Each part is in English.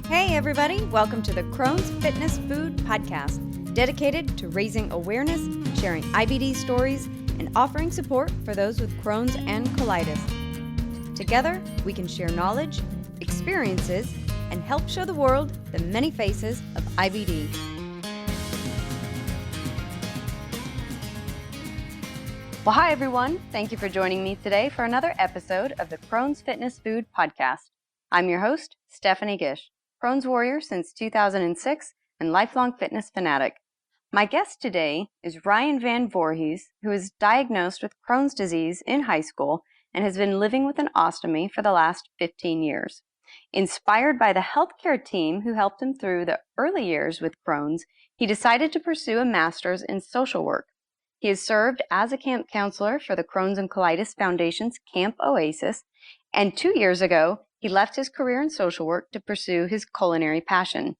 Hey everybody, welcome to the Crohn's Fitness Food Podcast, dedicated to raising awareness, sharing IBD stories, and offering support for those with Crohn's and colitis. Together, we can share knowledge, experiences, and help show the world the many faces of IBD. Well, hi everyone. Thank you for joining me today for another episode of the Crohn's Fitness Food Podcast. I'm your host, Stephanie Gish, Crohn's warrior since 2006 and lifelong fitness fanatic. My guest today is Ryan Van Voorhis, who was diagnosed with Crohn's disease in high school and has been living with an ostomy for the last 15 years. Inspired by the healthcare team who helped him through the early years with Crohn's, he decided to pursue a master's in social work. He has served as a camp counselor for the Crohn's and Colitis Foundation's Camp Oasis, and 2 years ago, he left his career in social work to pursue his culinary passion.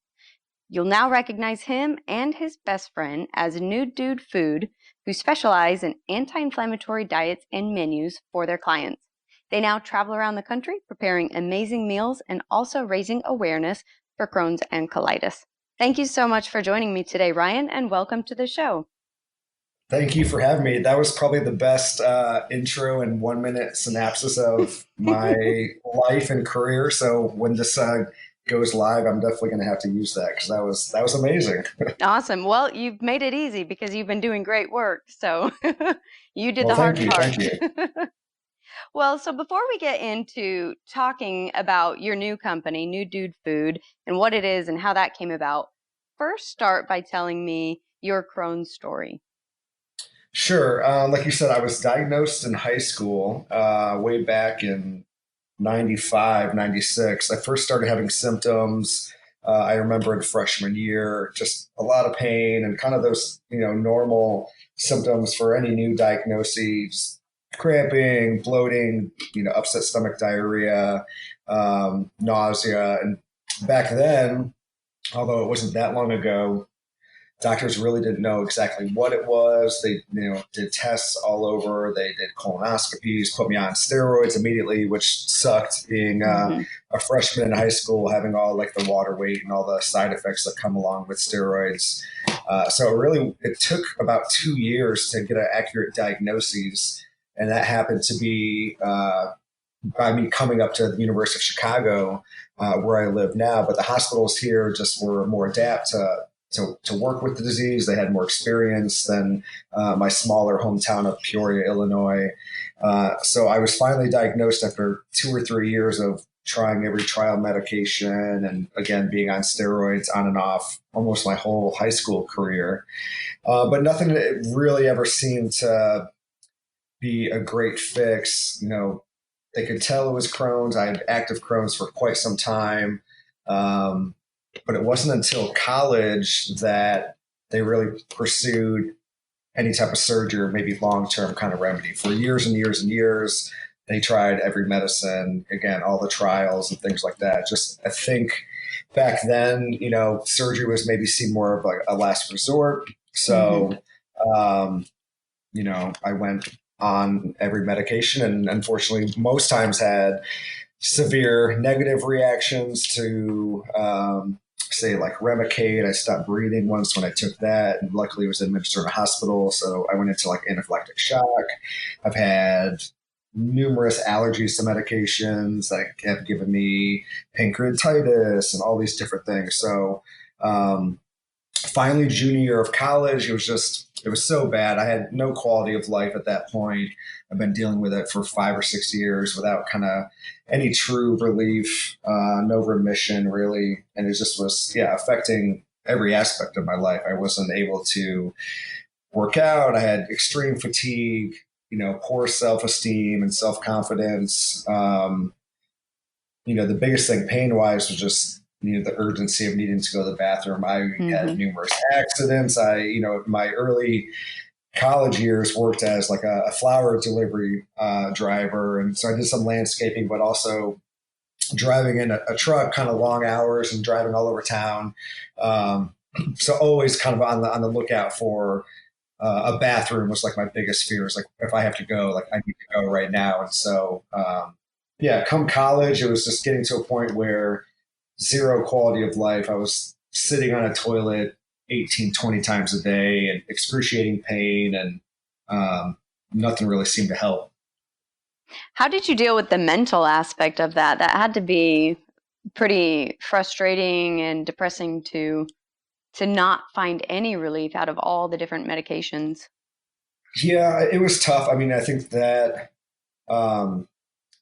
You'll now recognize him and his best friend as Nude Dude Food, who specialize in anti-inflammatory diets and menus for their clients. They now travel around the country preparing amazing meals and also raising awareness for Crohn's and colitis. Thank you so much for joining me today, Ryan, and welcome to the show. Thank you for having me. That was probably the best intro and 1 minute synopsis of my life and career. So when this goes live, I'm definitely going to have to use that because that was amazing. Awesome. Well, you've made it easy because you've been doing great work. So you did the hard part. Thank you. Well, so before we get into talking about your new company, Nude Dude Food, and what it is and how that came about, first start by telling me your Crohn's story. Sure. Like you said, I was diagnosed in high school way back in 95, 96. I first started having symptoms. I remember in freshman year, just a lot of pain and kind of those, normal symptoms for any new diagnoses, cramping, bloating, upset stomach, diarrhea, nausea. And back then, although it wasn't that long ago, doctors really didn't know exactly what it was. They, did tests all over. They did colonoscopies, put me on steroids immediately, which sucked being a freshman in high school, having all like the water weight and all the side effects that come along with steroids. So it took about 2 years to get an accurate diagnosis. And that happened to be by me coming up to the University of Chicago, where I live now. But the hospitals here just were more adept to work with the disease. They had more experience than my smaller hometown of Peoria, Illinois. So I was finally diagnosed after 2 or 3 years of trying every trial medication and, again, being on steroids on and off almost my whole high school career. But nothing really ever seemed to be a great fix. They could tell it was Crohn's. I had active Crohn's for quite some time. But it wasn't until college that they really pursued any type of surgery or maybe long-term kind of remedy. For years and years and years, they tried every medicine, again, all the trials and things like that. Just, I think back then, surgery was maybe seen more of like a last resort. So, I went on every medication and unfortunately most times had severe negative reactions to, say like Remicade. I stopped breathing once when I took that, and luckily it was administered in a hospital. So I went into like anaphylactic shock. I've had numerous allergies to medications that have given me pancreatitis and all these different things. So finally, junior year of college, it was so bad. I had no quality of life at that point. I've been dealing with it for 5 or 6 years without kind of any true relief, no remission really. And it just was, affecting every aspect of my life. I wasn't able to work out. I had extreme fatigue, poor self-esteem and self-confidence. The biggest thing pain-wise was just, the urgency of needing to go to the bathroom. I had numerous accidents. My early college years worked as like a flower delivery driver. And so I did some landscaping, but also driving in a truck, kind of long hours and driving all over town. So always kind of on the lookout for a bathroom was like my biggest fear. Is like, if I have to go, like I need to go right now. And so, come college, it was just getting to a point where zero quality of life. I was sitting on a toilet 18, 20 times a day and excruciating pain, and nothing really seemed to help. How did you deal with the mental aspect of that? That had to be pretty frustrating and depressing to not find any relief out of all the different medications. Yeah, it was tough. I mean, I think that um,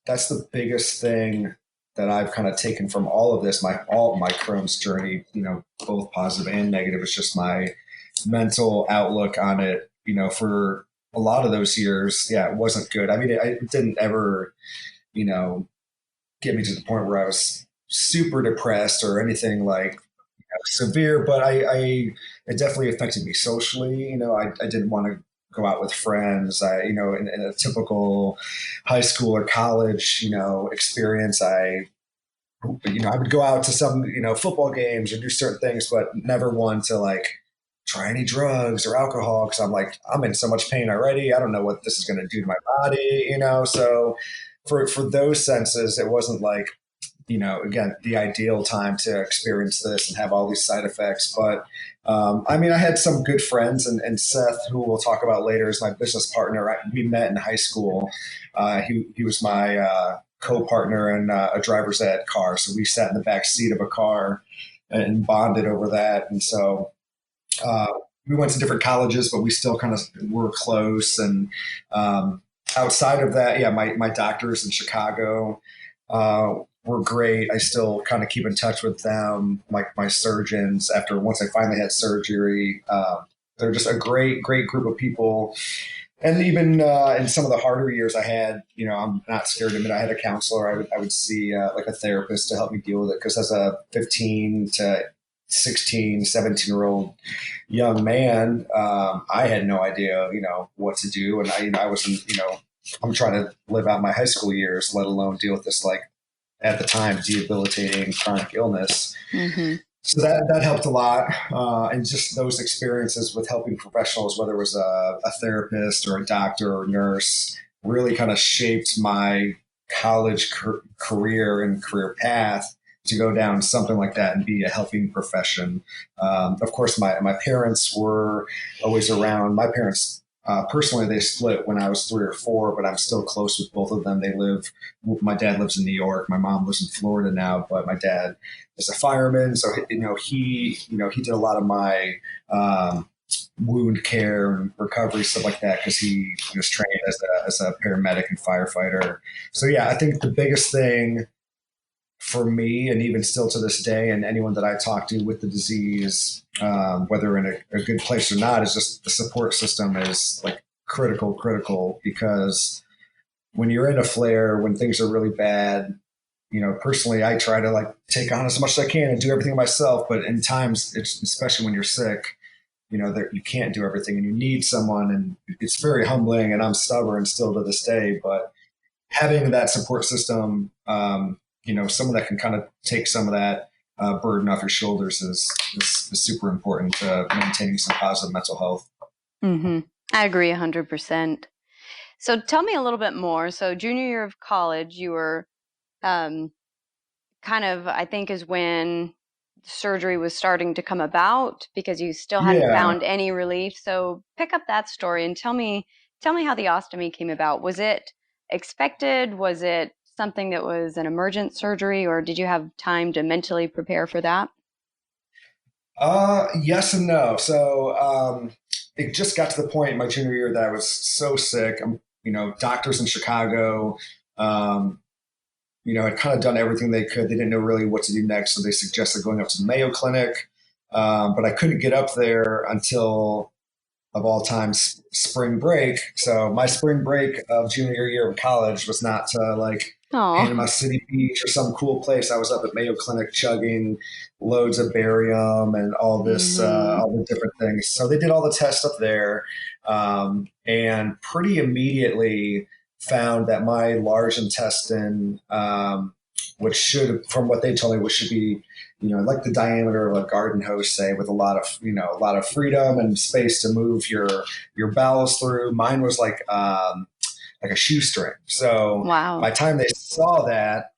that's the biggest thing that I've kind of taken from all of this, all of my Crohn's journey, both positive and negative. It's just my mental outlook on it, for a lot of those years. Yeah, it wasn't good. I mean, it didn't ever, you know, get me to the point where I was super depressed or anything like severe, but it definitely affected me socially. I didn't want to go out with friends. In a typical high school or college, experience, I would go out to some, football games or do certain things, but never one to like try any drugs or alcohol. Cause I'm in so much pain already. I don't know what this is going to do to my body, So for those senses, it wasn't like, again, the ideal time to experience this and have all these side effects. But I mean, I had some good friends, and Seth, who we'll talk about later, is my business partner. We met in high school. He was my co-partner in a driver's ed car. So we sat in the back seat of a car and bonded over that. And so uh, we went to different colleges, but we still kind of were close. And outside of that, yeah, my doctors in Chicago were great. I still kind of keep in touch with them, like my surgeons once I finally had surgery. They're just a great, great group of people. And even in some of the harder years I had, I'm not scared to admit I had a counselor. I would see like a therapist to help me deal with it. Because as a 15 to 16, 17-year-old young man, I had no idea, what to do. And I wasn't, I'm trying to live out my high school years, let alone deal with this, like, at the time, debilitating chronic illness. Mm-hmm. So that helped a lot. And just those experiences with helping professionals, whether it was a therapist or a doctor or nurse, really kind of shaped my college career and career path to go down something like that and be a helping profession. Of course, my parents were always around. My parents, personally, they split when I was 3 or 4, but I'm still close with both of them. My dad lives in New York. My mom lives in Florida now, but my dad is a fireman. So, he did a lot of my wound care and recovery, stuff like that, because he was trained as a paramedic and firefighter. So, yeah, I think the biggest thing for me, and even still to this day, and anyone that I talk to with the disease, whether in a good place or not, is just the support system is like critical, because when you're in a flare, when things are really bad, personally, I try to like take on as much as I can and do everything myself. But in times, especially when you're sick, that you can't do everything and you need someone, and it's very humbling, and I'm stubborn still to this day, but having that support system, someone that can kind of take some of that burden off your shoulders is super important to maintaining some positive mental health. Mm-hmm. I agree 100%. So tell me a little bit more. So junior year of college, you were kind of, I think, is when surgery was starting to come about, because you still hadn't Yeah. found any relief. So pick up that story and tell me how the ostomy came about. Was it expected? Was it something that was an emergent surgery, or did you have time to mentally prepare for that? Yes and no. So it just got to the point in my junior year that I was so sick. Doctors in Chicago, um, had kind of done everything they could. They didn't know really what to do next, so they suggested going up to the Mayo Clinic. But I couldn't get up there until, of all times, spring break. So my spring break of junior year of college was not to like Panama Oh. City Beach or some cool place. I was up at Mayo Clinic chugging loads of barium and all this, Mm-hmm. all the different things. So they did all the tests up there, and pretty immediately found that my large intestine, which should, from what they told me, which should be, like the diameter of a garden hose, say, with a lot of freedom and space to move your bowels through. Mine was like a shoestring. So Wow. by the time they saw that,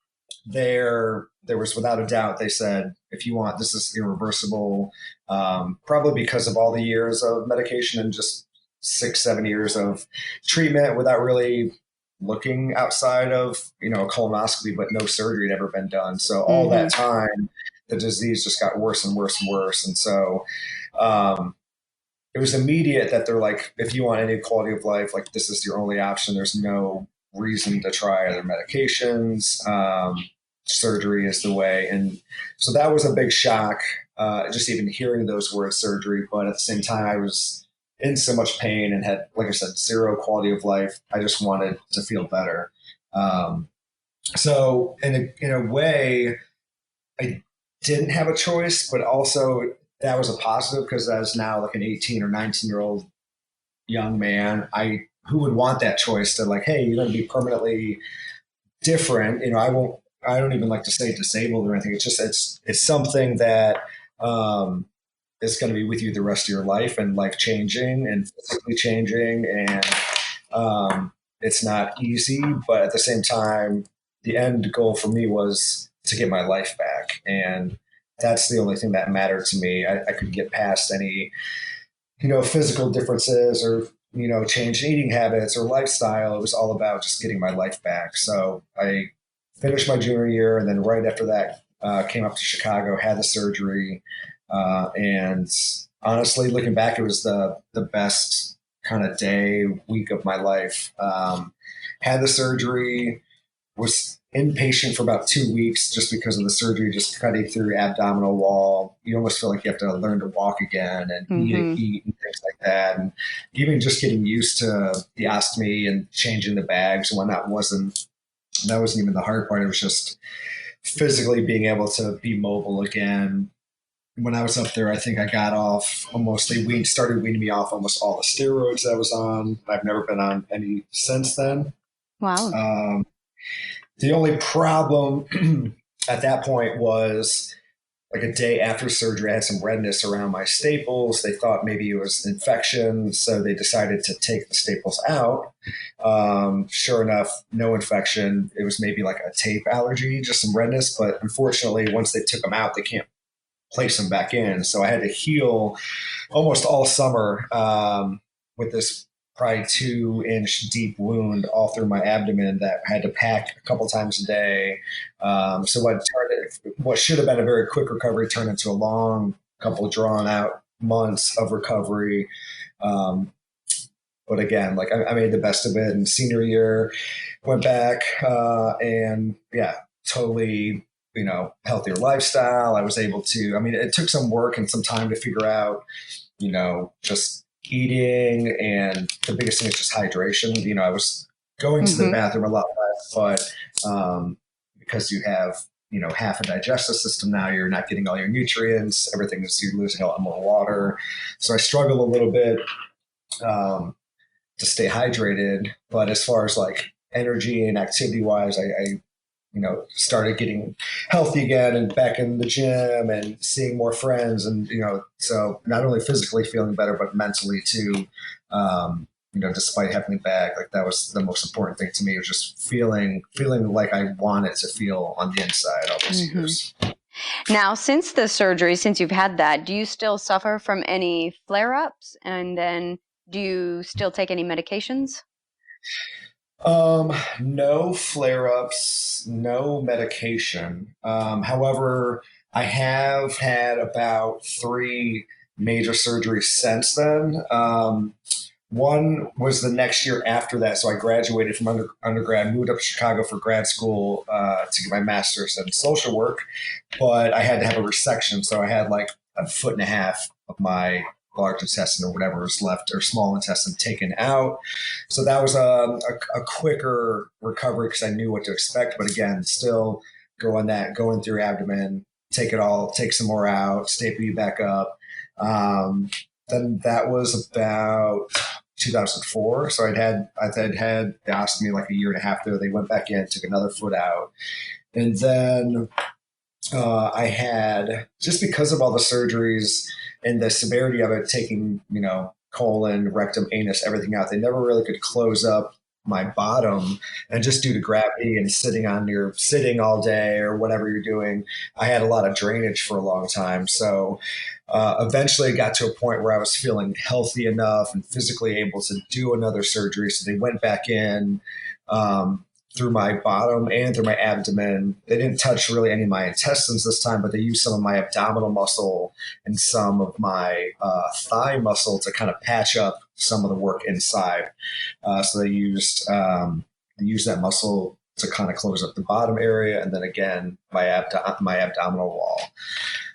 there was without a doubt, they said, if you want, this is irreversible, probably because of all the years of medication and just 6, 7 years of treatment without really looking outside of, a colonoscopy, but no surgery had ever been done. So all that time, the disease just got worse and worse and worse. And so, it was immediate that they're like, if you want any quality of life, like this is your only option. There's no reason to try other medications. Surgery is the way. And so that was a big shock, just even hearing those words, surgery. But at the same time, I was in so much pain and had, like I said, zero quality of life. I just wanted to feel better. So in a way, I didn't have a choice, but also that was a positive because as now like an 18 or 19-year-old young man, who would want that choice to like, hey, you're going to be permanently different. I don't even like to say disabled or anything. It's just, it's something that, is going to be with you the rest of your life and life changing and physically changing. And, it's not easy, but at the same time, the end goal for me was to get my life back. And that's the only thing that mattered to me. I could get past any, physical differences or, change in eating habits or lifestyle. It was all about just getting my life back. So I finished my junior year. And then right after that, came up to Chicago, had the surgery. And honestly, looking back, it was the best kind of week of my life. Had the surgery, was inpatient for about 2 weeks just because of the surgery, just cutting through your abdominal wall. You almost feel like you have to learn to walk again and eat and things like that. And even just getting used to the ostomy and changing the bags and whatnot that wasn't even the hard part. It was just physically being able to be mobile again. When I was up there, I think I got off they started weaning me off almost all the steroids I was on. I've never been on any since then. Wow. The only problem at that point was like a day after surgery, I had some redness around my staples. They thought maybe it was infection, so they decided to take the staples out. Sure enough, no infection. It was maybe like a tape allergy, just some redness. But unfortunately, once they took them out, they can't place them back in. So I had to heal almost all summer with this probably 2-inch deep wound all through my abdomen that I had to pack a couple times a day. So what should have been a very quick recovery turned into a long couple drawn out months of recovery. But again, like I made the best of it. And senior year, went back and totally, healthier lifestyle. I was able to, it took some work and some time to figure out, just eating. And the biggest thing is just hydration. I was going to the bathroom a lot less, but because you have, half a digestive system now, you're not getting all your nutrients, you're losing a lot more water. So I struggle a little bit to stay hydrated. But as far as like energy and activity wise, I started getting healthy again and back in the gym and seeing more friends. And, so not only physically feeling better, but mentally too, despite having it back, like that was the most important thing to me, was just feeling like I wanted to feel on the inside all those years. Now, since the surgery, since you've had that, do you still suffer from any flare-ups? And then do you still take any medications? No flare-ups, no medication. However, I have had about 3 major surgeries since then. One was the next year after that. So I graduated from undergrad, moved up to Chicago for grad school to get my master's in social work, but I had to have a resection. So I had like a 1.5 feet of my large intestine or whatever was left, or small intestine, taken out. So that was a quicker recovery because I knew what to expect. But again, still going through abdomen, take some more out, staple you back up. Then that was about 2004. So I'd had the ostomy like 1.5 years there. They went back in, took another foot out. And then I had, just because of all the surgeries and the severity of it, taking, colon, rectum, anus, everything out, they never really could close up my bottom, and just due to gravity and sitting all day or whatever you're doing, I had a lot of drainage for a long time. So eventually it got to a point where I was feeling healthy enough and physically able to do another surgery. So they went back in through my bottom and through my abdomen. They didn't touch really any of my intestines this time, but they used some of my abdominal muscle and some of my thigh muscle to kind of patch up some of the work inside. So they used that muscle to kind of close up the bottom area, and then again my abdominal wall.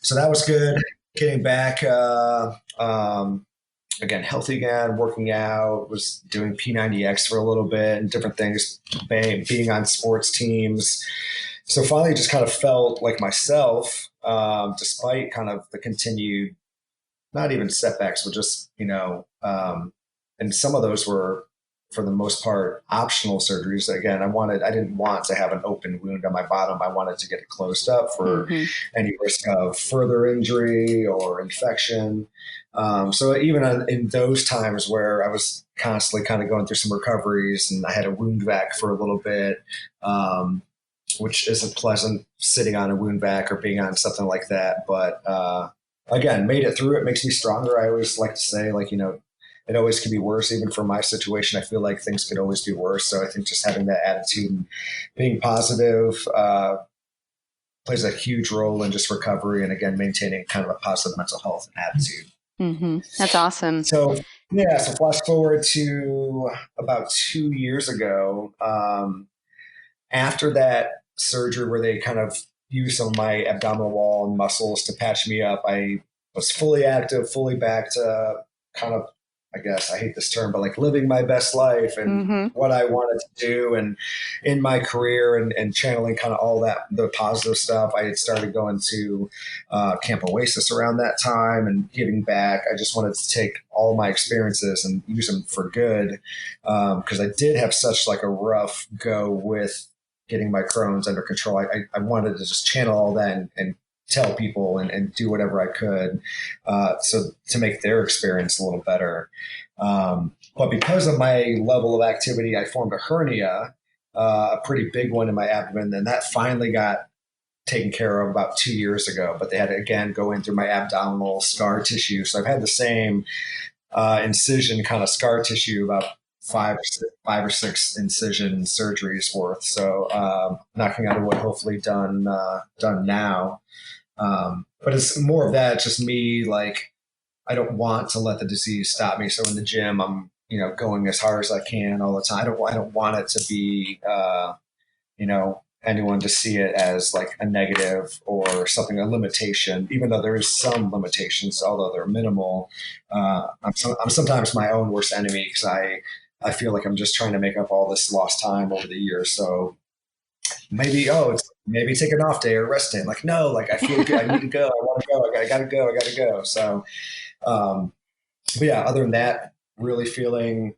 So that was good. Getting back, again, healthy again, working out, was doing P90X for a little bit and different things, being on sports teams. So finally just kind of felt like myself, despite kind of the continued, not even setbacks, but just, and some of those were, for the most part, optional surgeries. Again, I didn't want to have an open wound on my bottom. I wanted to get it closed up for any risk of further injury or infection. So even in those times where I was constantly kind of going through some recoveries, and I had a wound vac for a little bit, which isn't pleasant, sitting on a wound vac or being on something like that. But again, made it through. It makes me stronger. I always like to say, it always could be worse. Even for my situation, I feel like things could always be worse. So I think just having that attitude and being positive plays a huge role in just recovery, and again, maintaining kind of a positive mental health and attitude. Mm-hmm. That's awesome. So flash forward to about 2 years ago, after that surgery where they kind of used some of my abdominal wall and muscles to patch me up, I was fully active, fully back to kind of, I guess I hate this term, but like living my best life and what I wanted to do and in my career, and channeling kind of all that, the positive stuff. I had started going to Camp Oasis around that time and giving back. I just wanted to take all my experiences and use them for good, because I did have such like a rough go with getting my Crohn's under control. I wanted to just channel all that and tell people and do whatever I could, so to make their experience a little better. But because of my level of activity, I formed a hernia, a pretty big one in my abdomen, and that finally got taken care of about 2 years ago. But they had to again go in through my abdominal scar tissue. So I've had the same incision kind of scar tissue, about five or six incision surgeries worth. So knocking on wood, hopefully done now. But it's more of that, just me, like, I don't want to let the disease stop me. So in the gym, I'm, going as hard as I can all the time. I don't want it to be, anyone to see it as like a negative or something, a limitation, even though there is some limitations, although they're minimal. I'm sometimes my own worst enemy, because I feel like I'm just trying to make up all this lost time over the years. So maybe take an off day or rest day. I'm like, no, like I feel good. I need to go. I want to go. I gotta go. So, but yeah, other than that, really feeling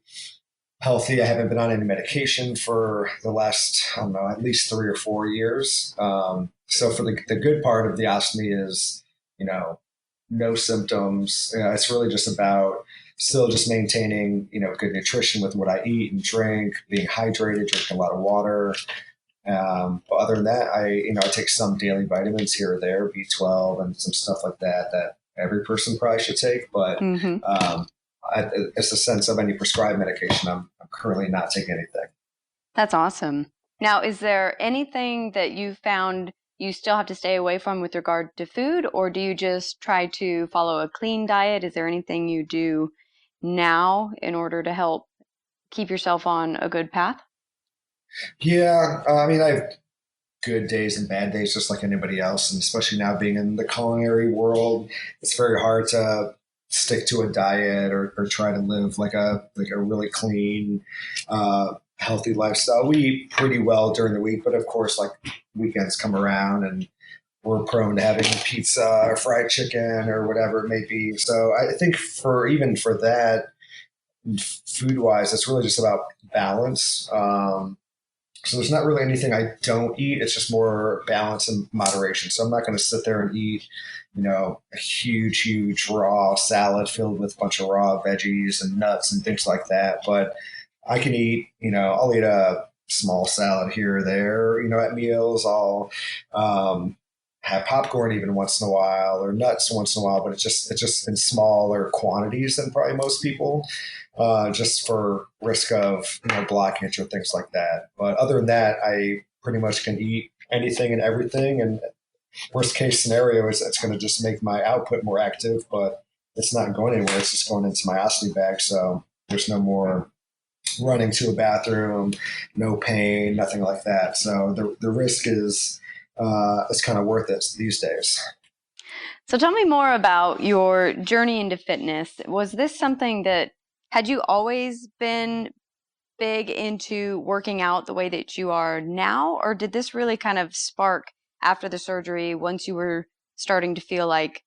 healthy. I haven't been on any medication for the last, I don't know, at least 3 or 4 years. So for the good part of the ostomy is, no symptoms. It's really just about still just maintaining, good nutrition with what I eat and drink, being hydrated, drinking a lot of water. But other than that, I take some daily vitamins here or there, B12 and some stuff like that every person probably should take. But it's the sense of any prescribed medication. I'm currently not taking anything. That's awesome. Now, is there anything that you found you still have to stay away from with regard to food, or do you just try to follow a clean diet? Is there anything you do now in order to help keep yourself on a good path? Yeah, I mean, I have good days and bad days, just like anybody else. And especially now being in the culinary world, it's very hard to stick to a diet or try to live like a really clean, healthy lifestyle. We eat pretty well during the week, but of course, like weekends come around and we're prone to having pizza or fried chicken or whatever it may be. So I think for that, food wise, it's really just about balance. So there's not really anything I don't eat. It's just more balance and moderation. So I'm not going to sit there and eat, a huge raw salad filled with a bunch of raw veggies and nuts and things like that. But I can eat, I'll eat a small salad here or there, at meals. I'll have popcorn even once in a while or nuts once in a while, but it's just in smaller quantities than probably most people, just for risk of, blocking it or things like that. But other than that, I pretty much can eat anything and everything. And worst case scenario is it's going to just make my output more active, but it's not going anywhere. It's just going into my ostomy bag. So there's no more running to a bathroom, no pain, nothing like that. So the risk is it's kind of worth it these days. So tell me more about your journey into fitness. Was this something that had you always been big into working out the way that you are now, or did this really kind of spark after the surgery once you were starting to feel like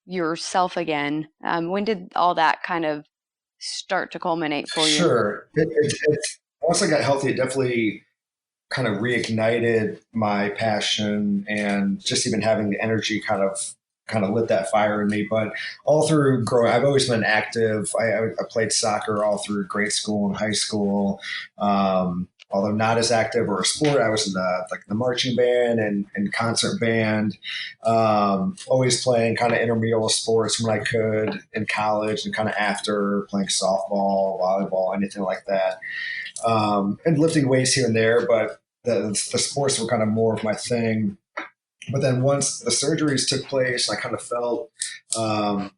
yourself again? When did all that kind of start to culminate for you? Sure. Once I got healthy, it definitely kind of reignited my passion and just even having the energy kind of lit that fire in me. But all through growing, I've always been active. I played soccer all through grade school and high school. Although not as active or a sport, I was in the marching band and concert band. Always playing kind of intramural sports when I could in college and kind of after playing softball, volleyball, anything like that. And lifting weights here and there, but the sports were kind of more of my thing. But then once the surgeries took place, I kind of um,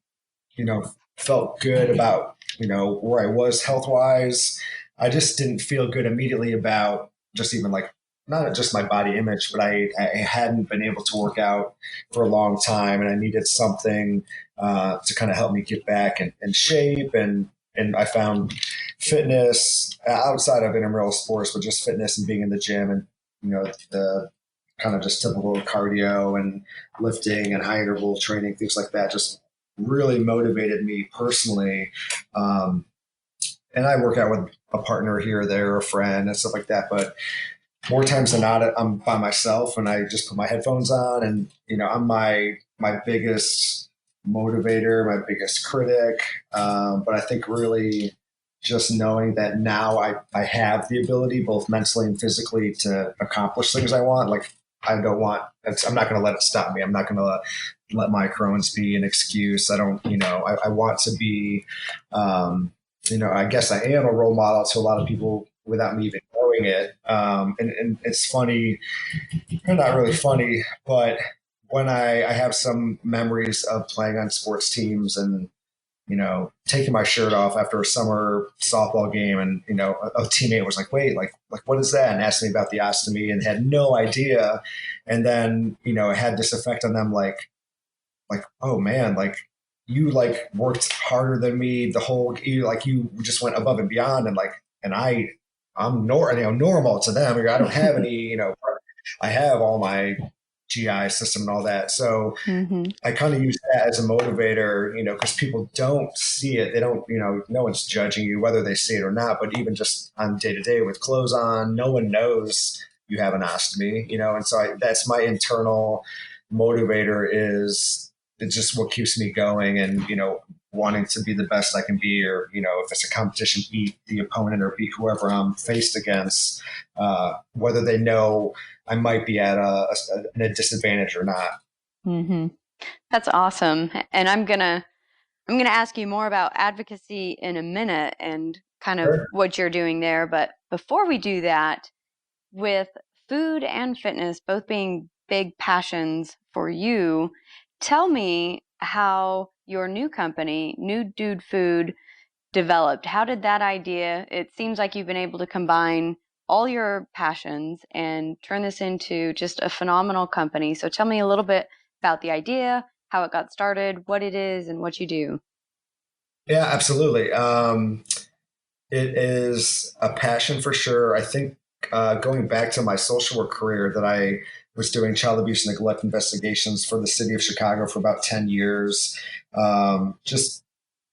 felt good about, where I was health wise. I just didn't feel good immediately about just even like, not just my body image, but I hadn't been able to work out for a long time and I needed something to kind of help me get back in shape. And I found fitness outside of intramural sports, but just fitness and being in the gym and, the kind of just typical cardio and lifting and high interval training, things like that, just really motivated me personally. And I work out with a partner here or there, a friend and stuff like that. But more times than not, I'm by myself and I just put my headphones on and, I'm my biggest motivator, my biggest critic. But I think really just knowing that now I have the ability both mentally and physically to accomplish things I want. Like I'm not going to let it stop me. I'm not going to let my Crohn's be an excuse. I don't, I want to be, I guess I am a role model to a lot of people without me even knowing it. And it's funny, not really funny, but when I have some memories of playing on sports teams and, taking my shirt off after a summer softball game and, a teammate was like, wait, like, what is that? And asked me about the ostomy and had no idea. And then, it had this effect on them like, oh man, like you like worked harder than me you just went above and beyond. And like, and I'm normal to them. I don't have any, I have all my GI system and all that. So Mm-hmm. I kind of use that as a motivator, because people don't see it. They don't, no one's judging you whether they see it or not. But even just on day to day with clothes on, no one knows you have an ostomy, and so that's my internal motivator is it's just what keeps me going and, wanting to be the best I can be, or, if it's a competition, beat the opponent or beat whoever I'm faced against, whether they know I might be at a disadvantage or not. Mm-hmm. That's awesome. And I'm gonna ask you more about advocacy in a minute and kind of Sure. what you're doing there. But before we do that, with food and fitness both being big passions for you, tell me how your new company, Nude Dude Food, developed. How did that idea? It seems like you've been able to combine all your passions and turn this into just a phenomenal company. So tell me a little bit about the idea, how it got started, what it is, and what you do. Yeah, absolutely. It is a passion for sure. I think going back to my social work career that I was doing child abuse and neglect investigations for the city of Chicago for about 10 years. Just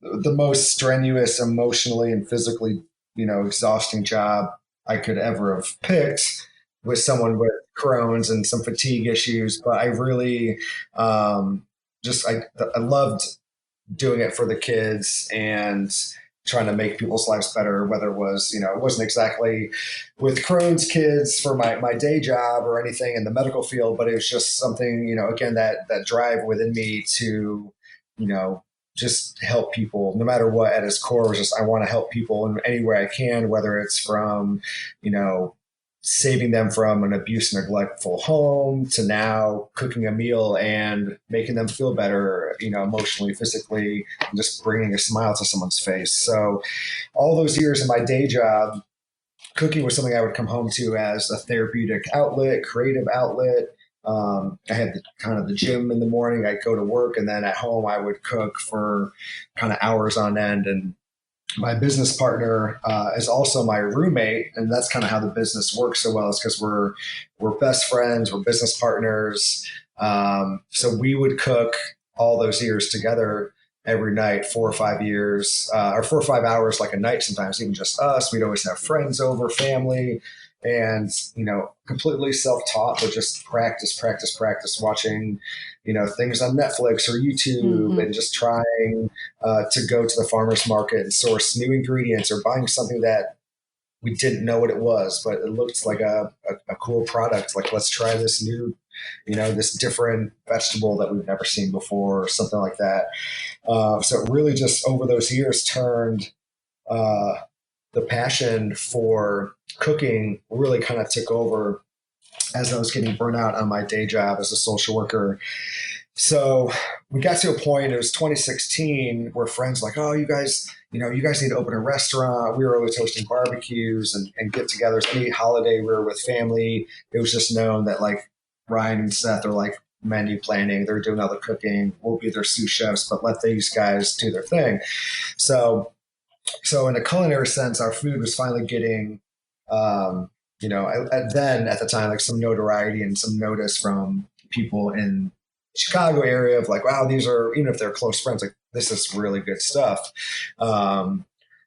the most strenuous emotionally and physically, exhausting job I could ever have picked with someone with Crohn's and some fatigue issues. But I really just I loved doing it for the kids and trying to make people's lives better, whether it was, it wasn't exactly with Crohn's kids for my day job or anything in the medical field, but it was just something, again, that drive within me to, just help people no matter what. At its core was just, I want to help people in any way I can, whether it's from, saving them from an abuse and neglectful home to now cooking a meal and making them feel better, emotionally, physically, and just bringing a smile to someone's face. So all those years in my day job, cooking was something I would come home to as a therapeutic outlet, creative outlet. I had kind of the gym in the morning. I'd go to work, and then at home I would cook for kind of hours on end. And my business partner is also my roommate, and that's kind of how the business works so well. Is because we're best friends, we're business partners. So we would cook all those years together every night, 4 or 5 years, or 4 or 5 hours, like a night. Sometimes even just us. We'd always have friends over, family, and completely self-taught, but just practice, watching things on Netflix or YouTube, and just trying to go to the farmer's market and source new ingredients, or buying something that we didn't know what it was, but it looked like a cool product. Like, let's try this new, this different vegetable that we've never seen before, or something like that. So it really just over those years turned the passion for cooking really kind of took over as I was getting burnt out on my day job as a social worker. So we got to a point, it was 2016, where friends were like, oh, you guys need to open a restaurant. We were always hosting barbecues and get-togethers. Any holiday we were with family, it was just known that like Ryan and Seth are like menu planning. They're doing all the cooking. We'll be their sous chefs, but let these guys do their thing. So in a culinary sense, our food was finally getting, at the time, like some notoriety and some notice from people in Chicago area of like, wow, these are, even if they're close friends, like this is really good stuff.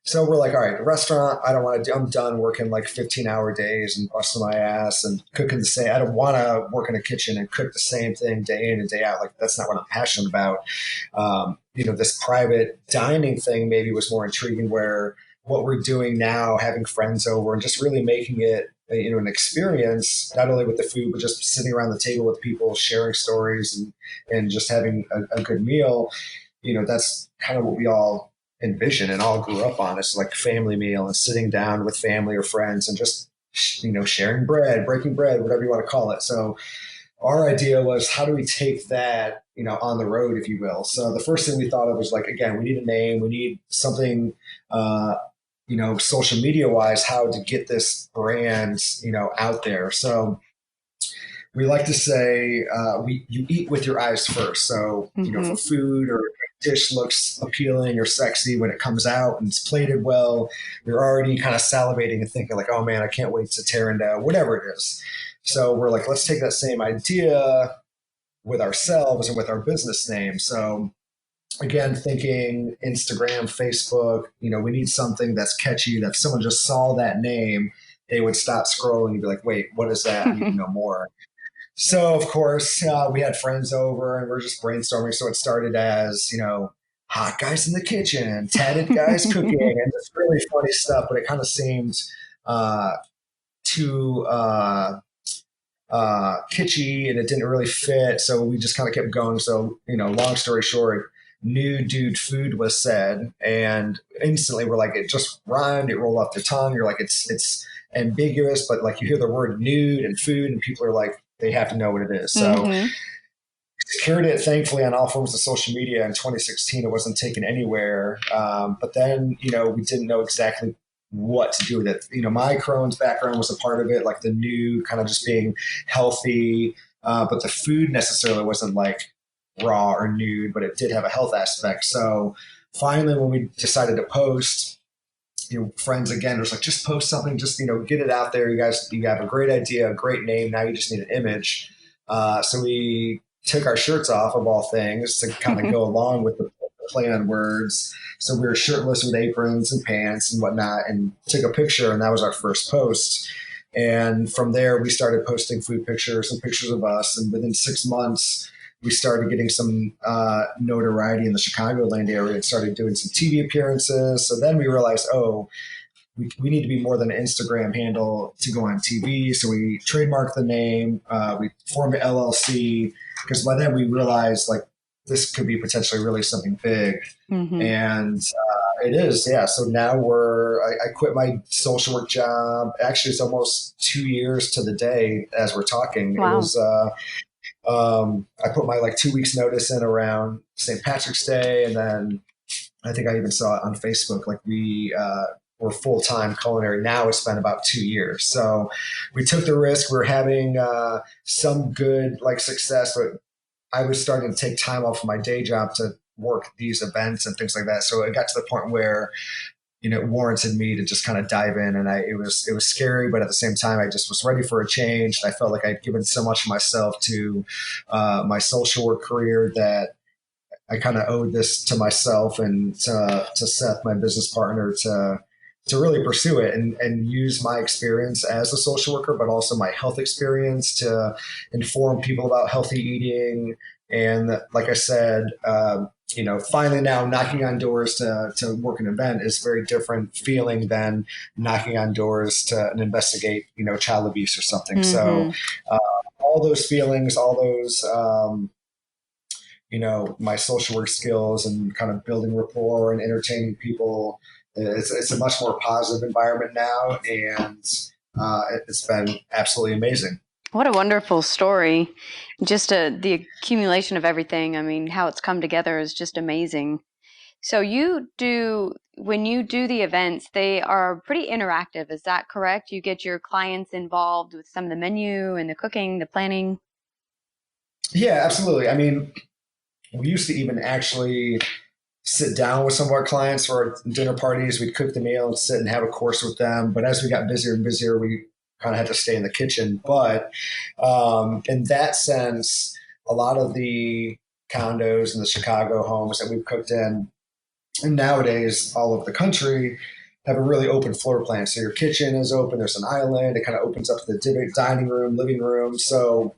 So we're like, all right, the restaurant, I'm done working like 15-hour days and busting my ass and cooking the same. I don't want to work in a kitchen and cook the same thing day in and day out. Like, that's not what I'm passionate about. This private dining thing maybe was more intriguing, where what we're doing now, having friends over and just really making it, an experience, not only with the food, but just sitting around the table with people, sharing stories and just having a good meal. That's kind of what we all envision and all grew up on. It's like family meal and sitting down with family or friends and just, sharing bread, breaking bread, whatever you want to call it. So our idea was, how do we take that, on the road, if you will? So the first thing we thought of was like, again, we need a name, we need something, social media wise, how to get this brand, out there. So we like to say, you eat with your eyes first. So, if a food or dish looks appealing or sexy when it comes out and it's plated well, you're already kind of salivating and thinking like, oh man, I can't wait to tear into whatever it is. So we're like, let's take that same idea with ourselves and with our business name. So again, thinking Instagram, Facebook, we need something that's catchy, that if someone just saw that name, they would stop scrolling and be like, wait, what is that? I need to know more. So, of course, we had friends over and we're just brainstorming. So it started as, hot guys in the kitchen, tatted guys cooking, and just really funny stuff. But it kind of seemed too kitschy, and it didn't really fit. So we just kind of kept going. So, long story short, Nude Dude Food was said, and instantly we're like, it just rhymed, it rolled off the tongue. You're like, it's ambiguous, but like you hear the word nude and food, and people are like, they have to know what it is. So secured it, thankfully, on all forms of social media. In 2016, it wasn't taken anywhere. But then, we didn't know exactly what to do with it. My Crohn's background was a part of it, like the new kind of just being healthy. But the food necessarily wasn't like raw or nude, but it did have a health aspect. So finally, when we decided to post, friends again was like, just post something, just, get it out there. You have a great idea, a great name. Now you just need an image. So we took our shirts off, of all things, to kind of go along with the play on words. So we were shirtless with aprons and pants and whatnot, and took a picture, and that was our first post. And from there, we started posting food pictures and pictures of us. And within 6 months, we started getting some notoriety in the Chicagoland area and started doing some TV appearances. So then we realized, oh, we need to be more than an Instagram handle to go on TV. So we trademarked the name. We formed an LLC because by then we realized like this could be potentially really something big. Mm-hmm. And it is, yeah. So now I quit my social work job. Actually, it's almost 2 years to the day as we're talking. Wow. It was, I put my like 2 weeks notice in around St. Patrick's Day. And then I think I even saw it on Facebook. Like we're full-time culinary now. It's been about 2 years. So we took the risk. We're having some good like success, but I was starting to take time off of my day job to work these events and things like that. So it got to the point where, it warranted me to just kind of dive in, and it was scary, but at the same time, I just was ready for a change. I felt like I'd given so much of myself to my social work career that I kind of owed this to myself and to Seth, my business partner, to really pursue it and use my experience as a social worker, but also my health experience to inform people about healthy eating. And like I said, finally now knocking on doors to work an event is very different feeling than knocking on doors to investigate, child abuse or something. Mm-hmm. So all those feelings, all those, my social work skills and kind of building rapport and entertaining people, it's a much more positive environment now. And it's been absolutely amazing. What a wonderful story. Just the accumulation of everything. I mean, how it's come together is just amazing. So when you do the events, they are pretty interactive. Is that correct? You get your clients involved with some of the menu and the cooking, the planning? Yeah, absolutely. I mean, we used to even actually sit down with some of our clients for our dinner parties. We'd cook the meal and sit and have a course with them. But as we got busier and busier, we kind of had to stay in the kitchen. But in that sense, a lot of the condos and the Chicago homes that we've cooked in, and nowadays all over the country, have a really open floor plan. So your kitchen is open. There's an island. It kind of opens up to the dining room, living room. So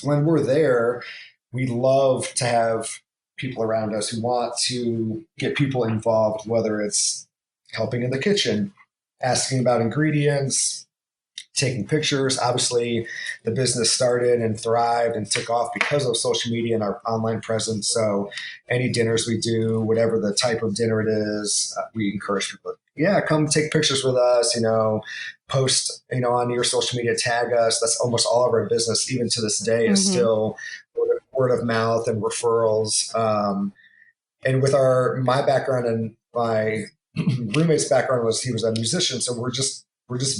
when we're there, we love to have people around us who want to get people involved, whether it's helping in the kitchen, asking about ingredients, taking pictures. Obviously, the business started and thrived and took off because of social media and our online presence. So any dinners we do, whatever the type of dinner it is, we encourage people, come take pictures with us, post, on your social media, tag us. That's almost all of our business, even to this day, is still word of mouth and referrals. And with my background and my roommate's background he was a musician. So we're just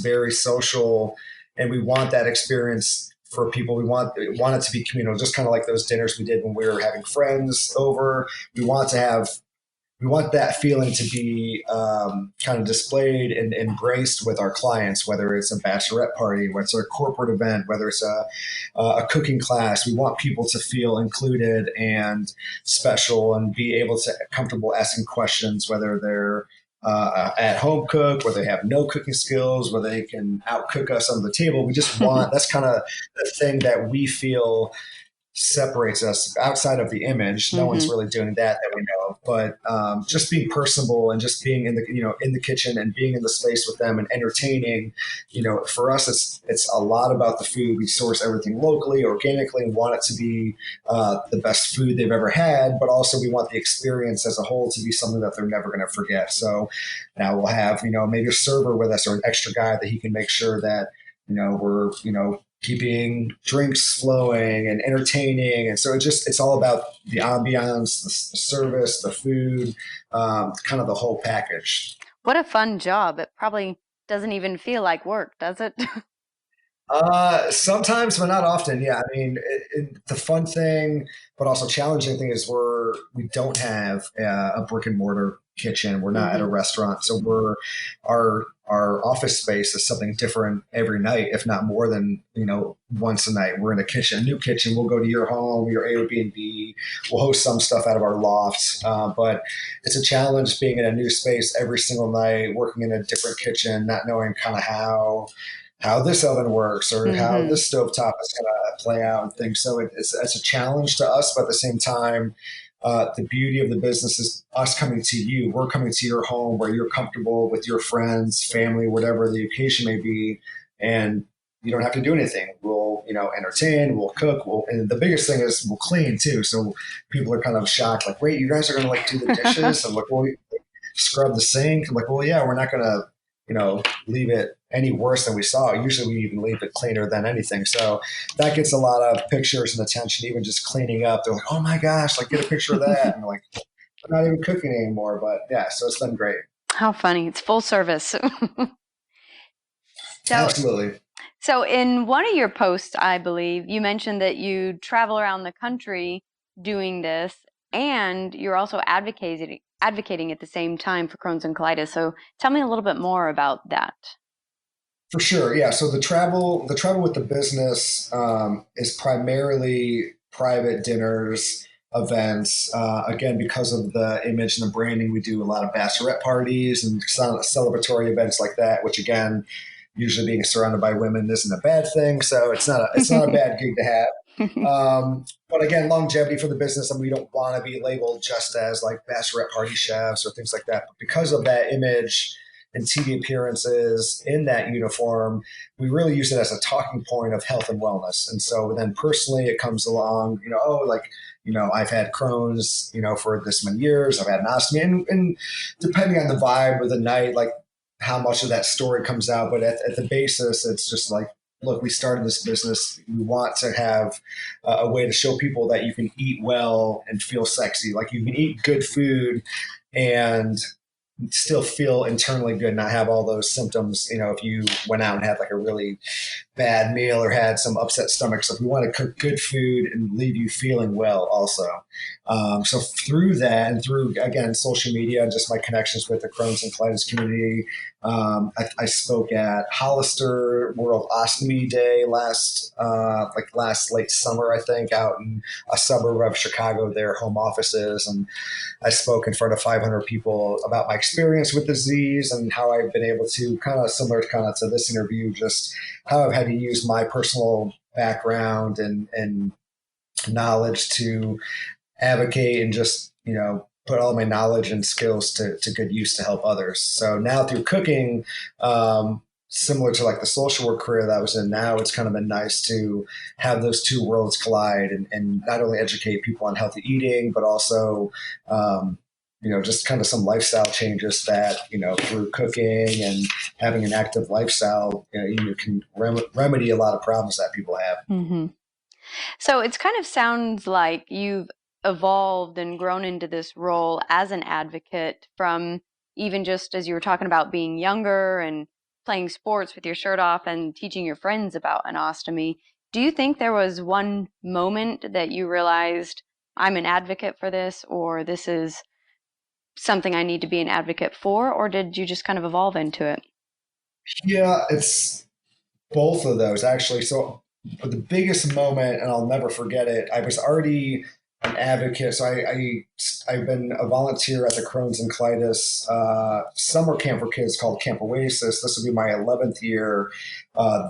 very social, and we want that experience for people. We want it to be communal, just kind of like those dinners we did when we were having friends over. We want that feeling to be kind of displayed and embraced with our clients, whether it's a bachelorette party, whether it's a corporate event, whether it's a cooking class. We want people to feel included and special and be able to comfortable asking questions, whether they're at home cook, whether they have no cooking skills, whether they can outcook us on the table. We just want, that's kind of the thing that we feel separates us outside of the image. No one's really doing that we know of, but just being personable and just being in the kitchen and being in the space with them and entertaining. For us, it's a lot about the food. We source everything locally, organically, and want it to be the best food they've ever had, but also we want the experience as a whole to be something that they're never going to forget. So now we'll have maybe a server with us or an extra guy that he can make sure that we're keeping drinks flowing and entertaining. And so it's all about the ambiance, the service, the food, kind of the whole package. What a fun job. It probably doesn't even feel like work, does it? Sometimes, but not often. Yeah. I mean, the fun thing, but also challenging thing is we don't have a brick and mortar kitchen. We're not at a restaurant. So our office space is something different every night, if not more than, once a night. We're in a kitchen, a new kitchen. We'll go to your home, your Airbnb. We'll host some stuff out of our lofts. But it's a challenge being in a new space every single night, working in a different kitchen, not knowing kind of how how this oven works or how Mm-hmm. this stovetop is going to play out and things. So it's a challenge to us, but at the same time, the beauty of the business is us coming to you. We're coming to your home where you're comfortable with your friends, family, whatever the occasion may be, and you don't have to do anything. We'll, entertain, we'll cook, and the biggest thing is we'll clean too. So people are kind of shocked, like, wait, you guys are going to like do the dishes? I'm like, well, scrub the sink. I'm like, well, yeah, we're not going to, leave it any worse than we saw it. Usually we even leave it cleaner than anything. So that gets a lot of pictures and attention, even just cleaning up. They're like, oh my gosh, like get a picture of that. And I'm like, I'm not even cooking anymore. But yeah, so it's been great. How funny. It's full service. So, Absolutely. so in one of your posts, I believe you mentioned that you travel around the country doing this, and you're also advocating at the same time for Crohn's and colitis. So tell me a little bit more about that. For sure, yeah. So the travel with the business is primarily private dinners, events. Again, because of the image and the branding, we do a lot of bachelorette parties and celebratory events like that. Which again, usually being surrounded by women isn't a bad thing. So it's not a bad gig to have. But again, longevity for the business, and we don't want to be labeled just as like bachelorette party chefs or things like that. But because of that image and TV appearances in that uniform, we really use it as a talking point of health and wellness. And so then personally, it comes along, oh, like, I've had Crohn's, for this many years, I've had an ostomy, and depending on the vibe of the night, like how much of that story comes out. But at the basis, it's just like, look, we started this business. We want to have a way to show people that you can eat well and feel sexy. Like you can eat good food and still feel internally good, not have all those symptoms, if you went out and had like a really bad meal or had some upset stomach. So if we want to cook good food and leave you feeling well also. So through that and through, again, social media and just my connections with the Crohn's and colitis community, I spoke at Hollister World Ostomy Day last late summer, I think, out in a suburb of Chicago, their home office is. And I spoke in front of 500 people about my experience with the disease and how I've been able to kind of similar to this interview, just how I've had to use my personal background and knowledge to advocate and just, put all my knowledge and skills to good use to help others. So now through cooking, similar to like the social work career that I was in now, it's kind of been nice to have those two worlds collide and not only educate people on healthy eating, but also, just kind of some lifestyle changes that, through cooking and having an active lifestyle, you can remedy a lot of problems that people have. Mm-hmm. So it's kind of sounds like you've evolved and grown into this role as an advocate from even just as you were talking about being younger and playing sports with your shirt off and teaching your friends about an ostomy. Do you think there was one moment that you realized I'm an advocate for this, or this is something I need to be an advocate for, or did you just kind of evolve into it? Yeah, it's both of those actually. So for the biggest moment, and I'll never forget it, I was already an advocate. So I've been a volunteer at the Crohn's and Colitis summer camp for kids called Camp Oasis. This will be my 11th year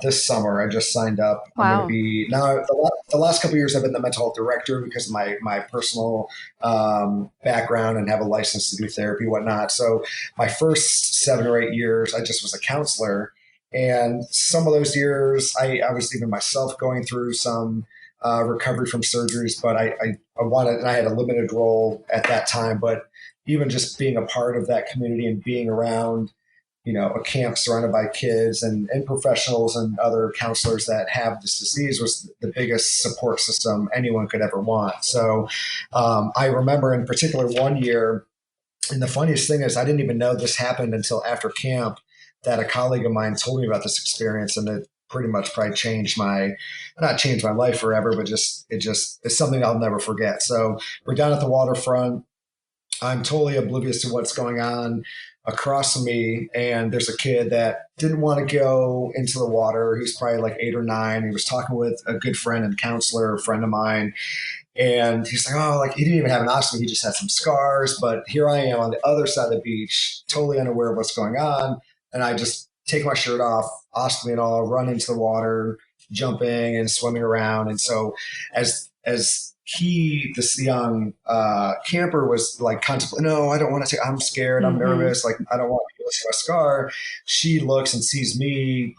this summer. I just signed up. I'm going to Wow. be now. The last couple of years, I've been the mental health director because of my personal background and have a license to do therapy, whatnot. So my first 7 or 8 years, I just was a counselor. And some of those years, I was even myself going through some recovery from surgeries, but I wanted, and I had a limited role at that time, but even just being a part of that community and being around, a camp surrounded by kids and professionals and other counselors that have this disease was the biggest support system anyone could ever want. So I remember in particular one year, and the funniest thing is I didn't even know this happened until after camp that a colleague of mine told me about this experience, and it pretty much probably changed my not changed my life forever, but it's something I'll never forget. So we're down at the waterfront. I'm totally oblivious to what's going on across from me, and there's a kid that didn't want to go into the water. He's probably like 8 or 9. He was talking with a good friend and counselor, a friend of mine, and he's like, oh, like he didn't even have an ostomy. He just had some scars. But here I am on the other side of the beach, totally unaware of what's going on. And I just take my shirt off, ostomy and all, run into the water, jumping and swimming around. And so this young camper was like contemplating, no, I don't want to take, I'm scared, I'm nervous, like I don't want people to see my scar. She looks and sees me,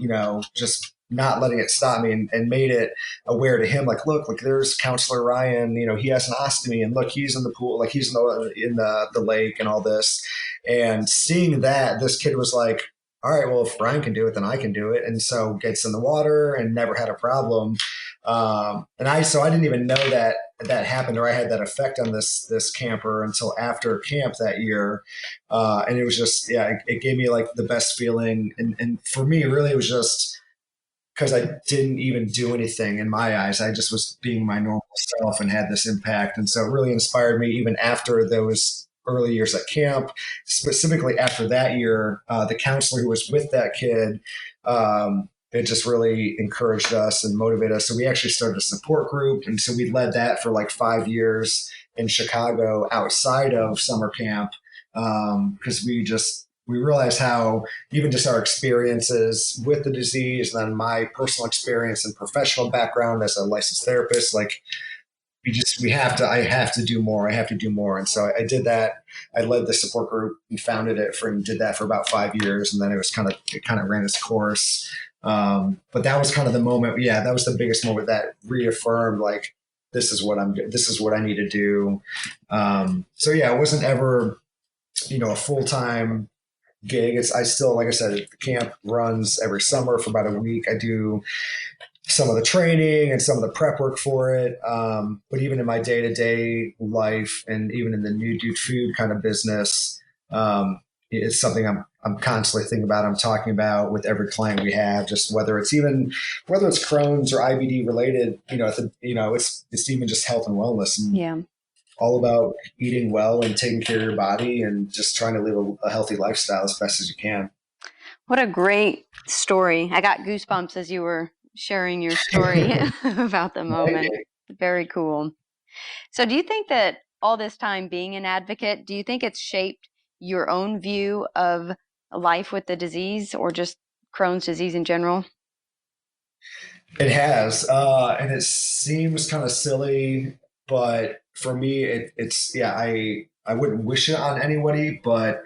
just not letting it stop me, and made it aware to him, like, look, like there's counselor Ryan, he has an ostomy, and look, he's in the pool, like he's in the lake and all this. And seeing that, this kid was like, all right, well, if Ryan can do it, then I can do it. And so gets in the water and never had a problem. So I didn't even know that happened, or I had that effect on this camper until after camp that year. And it was just, it gave me like the best feeling. And for me, really, it was just because I didn't even do anything in my eyes. I just was being my normal self and had this impact. And so it really inspired me even after those early years at camp, specifically after that year, the counselor who was with that kid, it just really encouraged us and motivated us. So we actually started a support group. And so we led that for like 5 years in Chicago outside of summer camp. Because we realized how even just our experiences with the disease, and then my personal experience and professional background as a licensed therapist, like I have to do more. I have to do more. And so I did that. I led the support group and founded it and did that for about 5 years. And then it kind of ran its course. But that was kind of the moment. Yeah, that was the biggest moment that reaffirmed, like, this is what I need to do. So yeah, it wasn't ever, a full-time gig. I still, like I said, the camp runs every summer for about a week. I do some of the training and some of the prep work for it. But even in my day-to-day life, and even in the Nude Dude Food kind of business, it's something I'm constantly thinking about. I'm talking about with every client we have, just whether it's Crohn's or IBD related, it's even just health and wellness, and all about eating well and taking care of your body and just trying to live a healthy lifestyle as best as you can. What a great story. I got goosebumps as you were sharing your story about the moment. Very cool. So do you think that all this time being an advocate, do you think it's shaped your own view of life with the disease, or just Crohn's disease in general? It has. And it seems kind of silly, but for me, I wouldn't wish it on anybody, but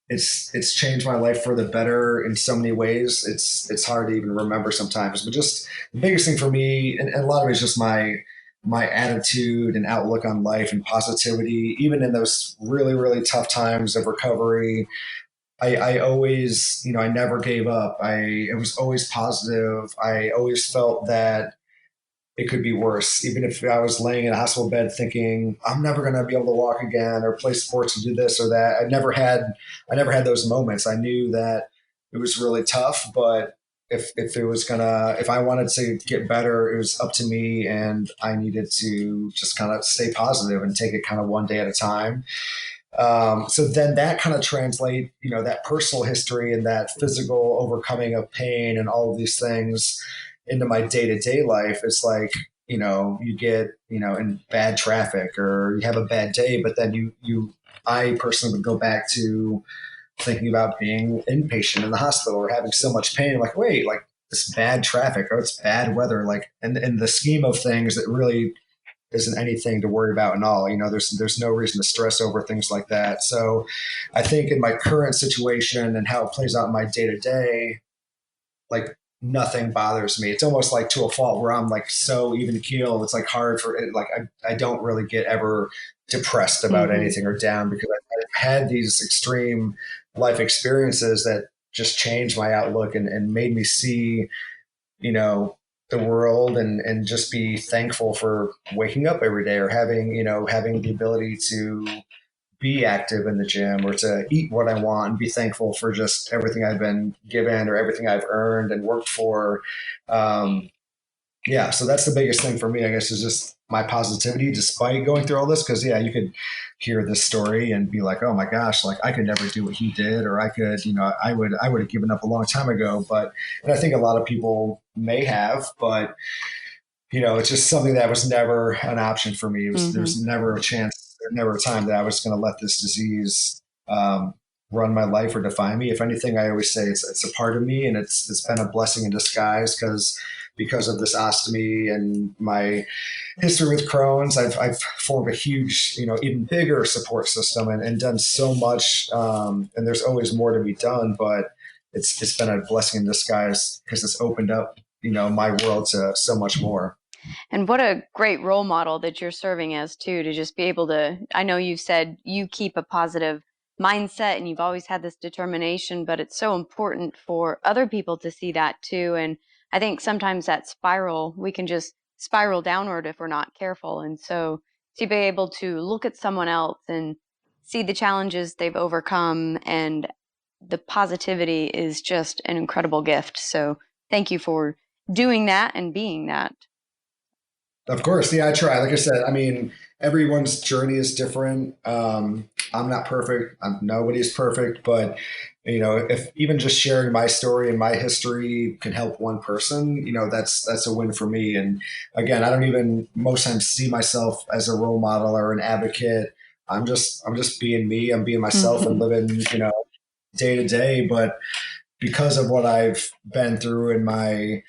it's changed my life for the better in so many ways. It's hard to even remember sometimes, but just the biggest thing for me, and a lot of it is just my attitude and outlook on life and positivity, even in those really, really tough times of recovery. I always, I never gave up. It was always positive. I always felt that it could be worse. Even if I was laying in a hospital bed thinking I'm never going to be able to walk again or play sports or do this or that, I never had those moments. I knew that it was really tough, but if I wanted to get better, it was up to me, and I needed to just kind of stay positive and take it kind of one day at a time. So then that kind of translate, that personal history and that physical overcoming of pain and all of these things into my day-to-day life. It's like, you get, in bad traffic or you have a bad day, but then I personally would go back to thinking about being inpatient in the hospital or having so much pain. Like, wait, like this bad traffic or it's bad weather, like, and in the scheme of things, it really isn't anything to worry about at all. There's no reason to stress over things like that. So I think in my current situation and how it plays out in my day to day, like nothing bothers me. It's almost like to a fault where I'm like so even keel. It's like hard for it. Like I don't really get ever depressed about anything or down, because I've had these extreme life experiences that just changed my outlook and made me see, the world and just be thankful for waking up every day or having the ability to be active in the gym or to eat what I want and be thankful for just everything I've been given or everything I've earned and worked for. So that's the biggest thing for me, I guess, is just my positivity despite going through all this. Cause you could hear this story and be like, oh my gosh, like I could never do what he did, or I could, I would have given up a long time ago. And I think a lot of people may have, but it's just something that was never an option for me. There's never a chance, never a time that I was going to let this disease, run my life or define me. If anything, I always say it's a part of me, and it's been a blessing in disguise because of this ostomy and my history with Crohn's. I've formed a huge, even bigger support system, and done so much. And there's always more to be done, but it's been a blessing in disguise because it's opened up, my world to so much more. And what a great role model that you're serving as too, to just be able to, I know you've said you keep a positive mindset and you've always had this determination, but it's so important for other people to see that too. And I think sometimes that spiral, we can just spiral downward if we're not careful. And so to be able to look at someone else and see the challenges they've overcome and the positivity is just an incredible gift. So thank you for doing that and being that. Of course, yeah, I try. Like I said, I mean, everyone's journey is different. I'm not perfect. Nobody's perfect, but if even just sharing my story and my history can help one person, that's a win for me. And again, I don't even most times see myself as a role model or an advocate. I'm just being me. I'm being myself and living, day to day. But because of what I've been through in my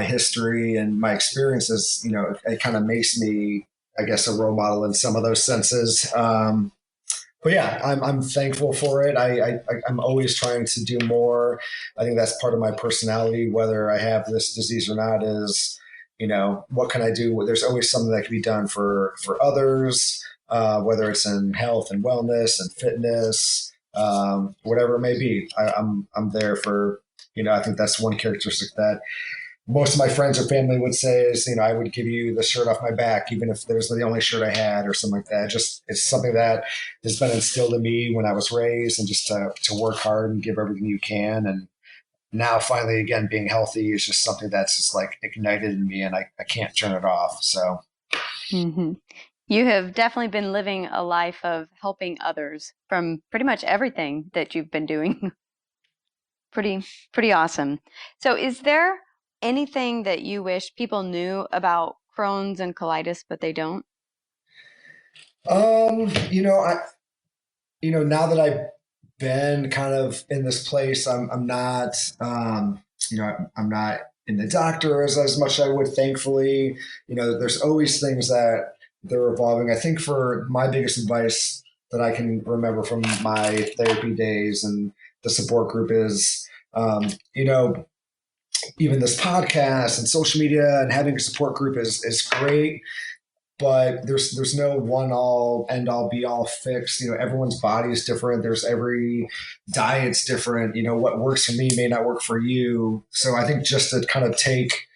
history and my experiences, it kind of makes me, I guess, a role model in some of those senses. But yeah, I'm thankful for it. I'm always trying to do more. I think that's part of my personality, whether I have this disease or not, is, what can I do? There's always something that can be done for others, whether it's in health and wellness and fitness, whatever it may be. I'm there for, I think that's one characteristic that most of my friends or family would say is, I would give you the shirt off my back, even if there's the only shirt I had or something like that. Just, it's something that has been instilled in me when I was raised, and just to work hard and give everything you can. And now finally, again, being healthy is just something that's just like ignited in me, and I can't turn it off. So. Mm-hmm. You have definitely been living a life of helping others from pretty much everything that you've been doing. Pretty awesome. So is there anything that you wish people knew about Crohn's and colitis, but they don't? Now that I've been kind of in this place, I'm not, I'm not in the doctor as much as I would, thankfully. There's always things that they're evolving. I think for my biggest advice that I can remember from my therapy days and the support group is, even this podcast and social media and having a support group is great, but there's no one all end all be all fix. Everyone's body is different. There's every diet's different. What works for me may not work for you. So I think just to kind of take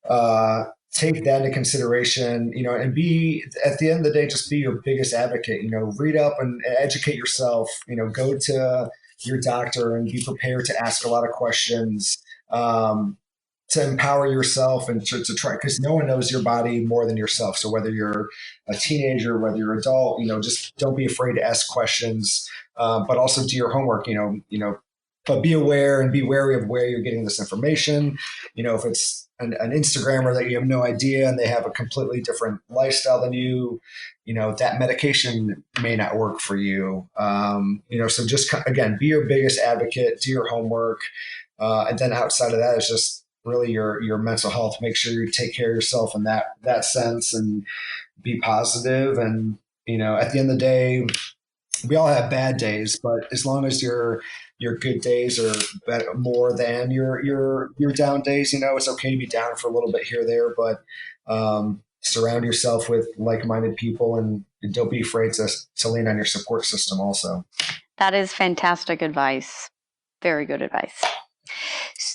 that into consideration, and be, at the end of the day, just be your biggest advocate. Read up and educate yourself. Go to your doctor and be prepared to ask a lot of questions. To empower yourself and to try, because no one knows your body more than yourself. So whether you're a teenager, whether you're adult, just don't be afraid to ask questions, but also do your homework. But be aware and be wary of where you're getting this information. If it's an Instagrammer that you have no idea and they have a completely different lifestyle than you, that medication may not work for you. So just, again, be your biggest advocate, do your homework. And then outside of that is just really your mental health. Make sure you take care of yourself in that sense, and be positive. And at the end of the day, we all have bad days, but as long as your good days are better, more than your down days, it's okay to be down for a little bit here or there, but surround yourself with like-minded people, and don't be afraid to lean on your support system also. That is fantastic advice. Very good advice.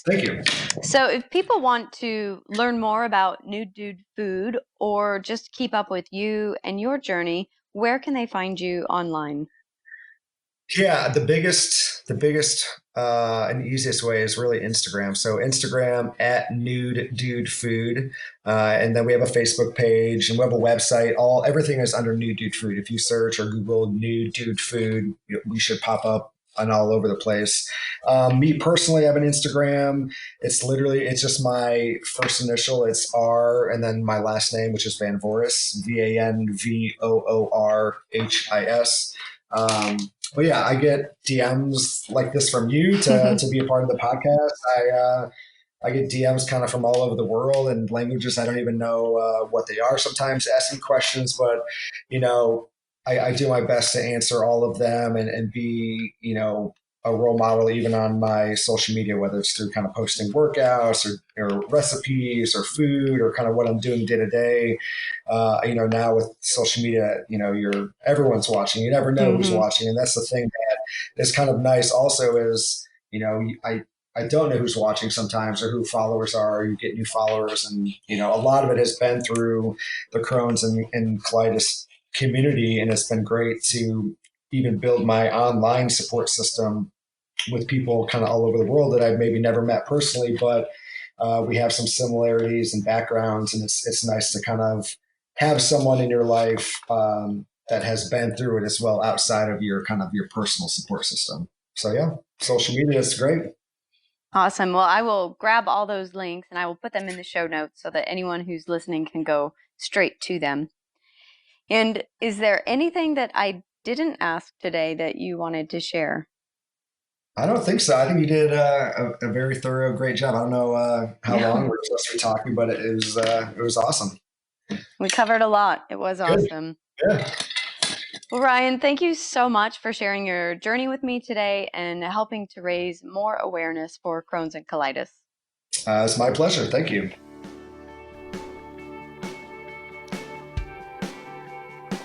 Thank you. So if people want to learn more about Nude Dude Food or just keep up with you and your journey, where can they find you online? Yeah, the biggest and easiest way is really Instagram. So Instagram at Nude Dude Food, and then we have a Facebook page and we have a website. Everything is under Nude Dude Food. If you search or Google Nude Dude Food, we should pop up and all over the place. Me personally, I have an Instagram. It's just my first initial. It's R and then my last name, which is Van Voorhis, VanVoorhis. But yeah, I get DMs like this from you to be a part of the podcast. I get DMs kind of from all over the world and languages I don't even know what they are sometimes, asking questions, but you know, I do my best to answer all of them and be, a role model even on my social media, whether it's through kind of posting workouts or recipes or food or kind of what I'm doing day to day. Now with social media, everyone's watching. You never know who's watching, and that's the thing that is kind of nice. Also, is I don't know who's watching sometimes or who followers are. You get new followers, and a lot of it has been through the Crohn's and colitis community, and it's been great to even build my online support system with people kind of all over the world that I've maybe never met personally, but we have some similarities and backgrounds, and it's nice to kind of have someone in your life that has been through it as well outside of your personal support system. So yeah, social media is great. Awesome. Well, I will grab all those links and I will put them in the show notes so that anyone who's listening can go straight to them. And is there anything that I didn't ask today that you wanted to share? I don't think so. I think you did a very thorough, great job. I don't know how long we're supposed to be talking, but it was awesome. We covered a lot. It was awesome. Yeah. Well, Ryan, thank you so much for sharing your journey with me today and helping to raise more awareness for Crohn's and colitis. It's my pleasure. Thank you.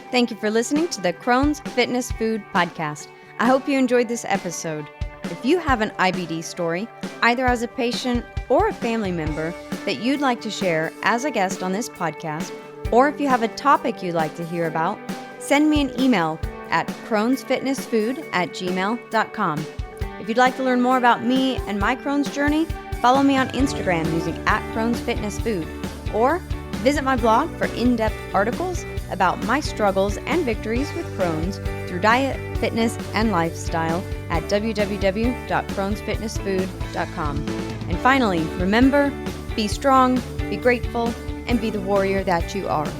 Thank you for listening to the Crohn's Fitness Food Podcast. I hope you enjoyed this episode. If you have an IBD story, either as a patient or a family member that you'd like to share as a guest on this podcast, or if you have a topic you'd like to hear about, send me an email at crohnsfitnessfood@gmail.com. If you'd like to learn more about me and my Crohn's journey, follow me on Instagram using @crohnsfitnessfood, or visit my blog for in-depth articles about my struggles and victories with Crohn's through diet, fitness, and lifestyle at www.crohnsfitnessfood.com. And finally, remember, be strong, be grateful, and be the warrior that you are.